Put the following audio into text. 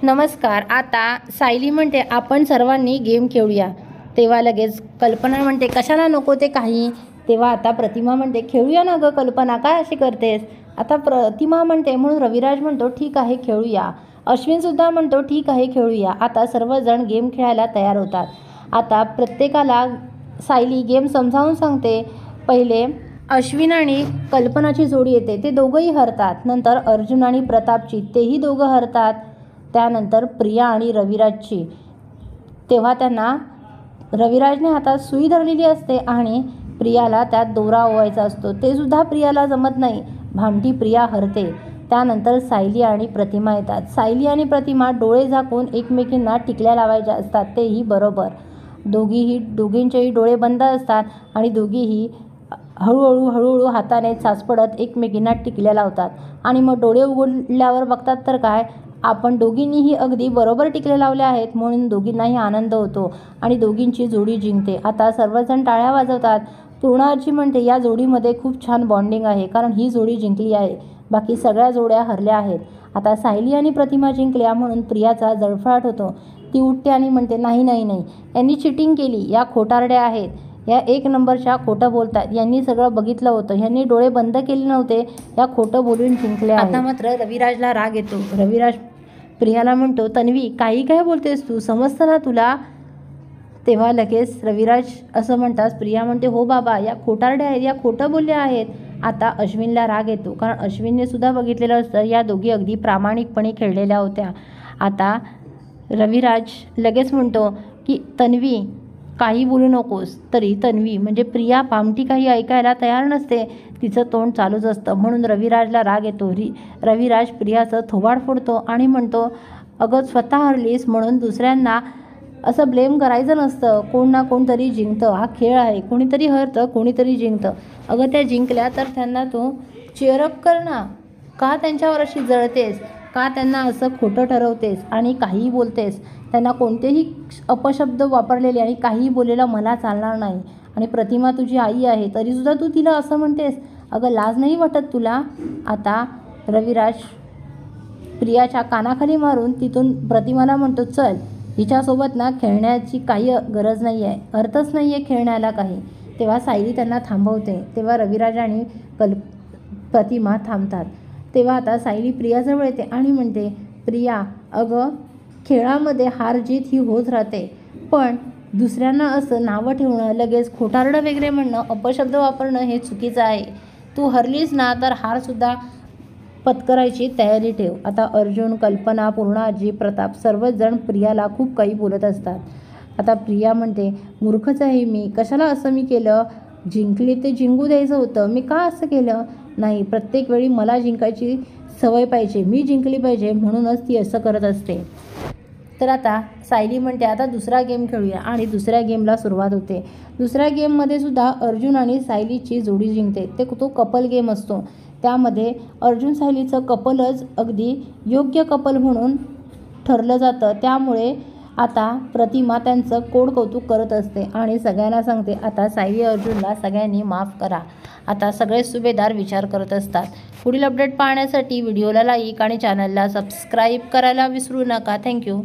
नमस्कार. आता सायली म्हणते आपण सर्वांनी गेम खेळूया. तेव्हा लगेच कल्पना म्हणते कशाला नको ते काही. तेव्हा आता प्रतिमा म्हणते खेळूया ना गं कल्पना, काय अशी करतेस. आता प्रतिमा म्हणते म्हणून रविराज म्हणतो ठीक आहे खेळूया. अश्विनसुद्धा म्हणतो ठीक आहे खेळूया. आता सर्वजण गेम खेळायला तयार होतात. आता प्रत्येकाला सायली गेम समजावून सांगते. पहिले अश्विन आणि कल्पनाची जोडी येते, ते दोघंही हरतात. नंतर अर्जुन आणि प्रतापची, तेही दोघं हरतात. त्यानंतर प्रिया आणि रविराजची. तेव्हा त्यांना रविराजने हातात सुई धरलेली असते आणि प्रियाला त्यात दोरा ओवायचा असतो, ते सुद्धा प्रियाला जमत नाही. भामटी प्रिया हरते. त्यानंतर सायली आणि प्रतिमा येतात. सायली आणि प्रतिमा डोळे झाकून एकमेकींना टिकल्या लावायच्या असतात, तेही बरोबर. दोघींचेही डोळे बंद असतात आणि दोघीही हळूहळू हाताने चाचपडत एकमेकींना टिकल्या लावतात. आणि मग डोळे उघडल्यावर बघतात तर काय, आपण दोघींनीही अगदी बरोबर टिकले लावले आहेत. म्हणून दोघींनाही आनंद होतो आणि दोघींची जोडी जिंकते. आता सर्वजण टाळ्या वाजवतात. पूर्णाजी म्हणते या जोडीमध्ये खूप छान बॉन्डिंग आहे, कारण ही जोडी जिंकली आहे, बाकी सगळ्या जोड्या हरल्या आहेत. आता सायली आणि प्रतिमा जिंकल्या म्हणून प्रियाचा जळफळाट होतो. ती उठते आणि म्हणते नाही नाही नाही, यांनी चिटिंग केली, या खोटारड्या आहेत, या एक नंबरच्या खोटं बोलतात, यांनी सगळं बघितलं होतं, यांनी डोळे बंद केले नव्हते, या खोटं बोलून जिंकल्या. आता मात्र रविराजला राग येतो. रविराज प्रियाला म्हणतो तन्वी काही काय बोलतेस तू, समजतं ना तुला. तेव्हा लगेच रविराज असं म्हणतात. प्रिया म्हणते हो बाबा, या खोटारड्या आहेत, या खोटं बोलल्या आहेत. आता अश्विनला राग येतो, कारण अश्विनने सुद्धा बघितलेलं असतं, या दोघी अगदी प्रामाणिकपणे खेळलेल्या होत्या. आता रविराज लगेच म्हणतो की तन्वी काही बोलू नकोस. तरी तन्वी म्हणजे प्रिया भामटी काही ऐकायला तयार नसते, तिचं तोंड चालूच असतं. म्हणून रविराजला राग येतो. रविराज प्रियाचं थोबाड फोडतो आणि म्हणतो अगं स्वतः हरलीस म्हणून दुसऱ्यांना असं ब्लेम करायचं नसतं, कोण ना कोणतरी जिंकतं, हा खेळ आहे, कोणीतरी हरतं कोणीतरी जिंकतं. अगं त्या जिंकल्या तर त्यांना तू चेअरअप कर ना, का त्यांच्यावर अशी जळतेस, का त्यांना असं खोटं ठरवतेस आणि काहीही बोलतेस. त्यांना कोणतेही अपशब्द वापरलेले आणि काहीही बोललेलं मला चालणार नाही. आणि प्रतिमा तुझी आई आहे तरीसुद्धा तू तिला असं म्हणतेस, अगं लाज नाही वाटत तुला. आता रविराज प्रियाच्या कानाखाली मारून तिथून प्रतिमाला म्हणतो चल, हिच्यासोबत ना खेळण्याची काही गरज नाही आहे, अर्थच नाही आहे खेळण्याला काही. तेव्हा सायली त्यांना थांबवते. तेव्हा रविराज आणि प्रतिमा थांबतात. तेव्हा आता सायली प्रियाजवळ येते आणि म्हणते प्रिया अगं खेळामध्ये हार जीत ही होत राहते, पण दुसऱ्यांना असं नावं ठेवणं, लगेच खोटारडं वगैरे म्हणणं, अपशब्द वापरणं हे चुकीचं आहे. तू हरलीस ना तर हारसुद्धा पत्करायची तयारी ठेव. आता अर्जुन, कल्पना, पूर्णाजी, प्रताप सर्वच जण प्रियाला खूप काही बोलत असतात. आता प्रिया म्हणते मूर्खच आहे मी, कशाला असं मी केलं, जिंकली ते जिंकू द्यायचं होतं, मी का असं केलं. नाही, प्रत्येक वेळी मला जिंकायची सवय पाहिजे, मी जिंकली पाहिजे, म्हणूनच ती असं करत असते. तर आता सायली म्हणते आता दुसरा गेम खेळूया आणि दुसऱ्या गेमला सुरुवात होते. दुसऱ्या गेममध्ये सुद्धा अर्जुन आणि सायलीची जोडी जिंकते. तो कपल गेम असतो. त्यामध्ये अर्जुन सायलीचं कपलच अगदी योग्य कपल म्हणून ठरलं जातं. त्यामुळे आता प्रतिमा त्यांचं कोडकौतुक करत असते आणि सगळ्यांना सांगते आता सायली अर्जुनला सगळ्यांनी माफ करा. आता सगळे सुभेदार विचार करत असतात. पुढील अपडेट पाहण्यासाठी व्हिडिओला लाईक आणि चॅनलला सबस्क्राईब करायला विसरू नका. थँक्यू.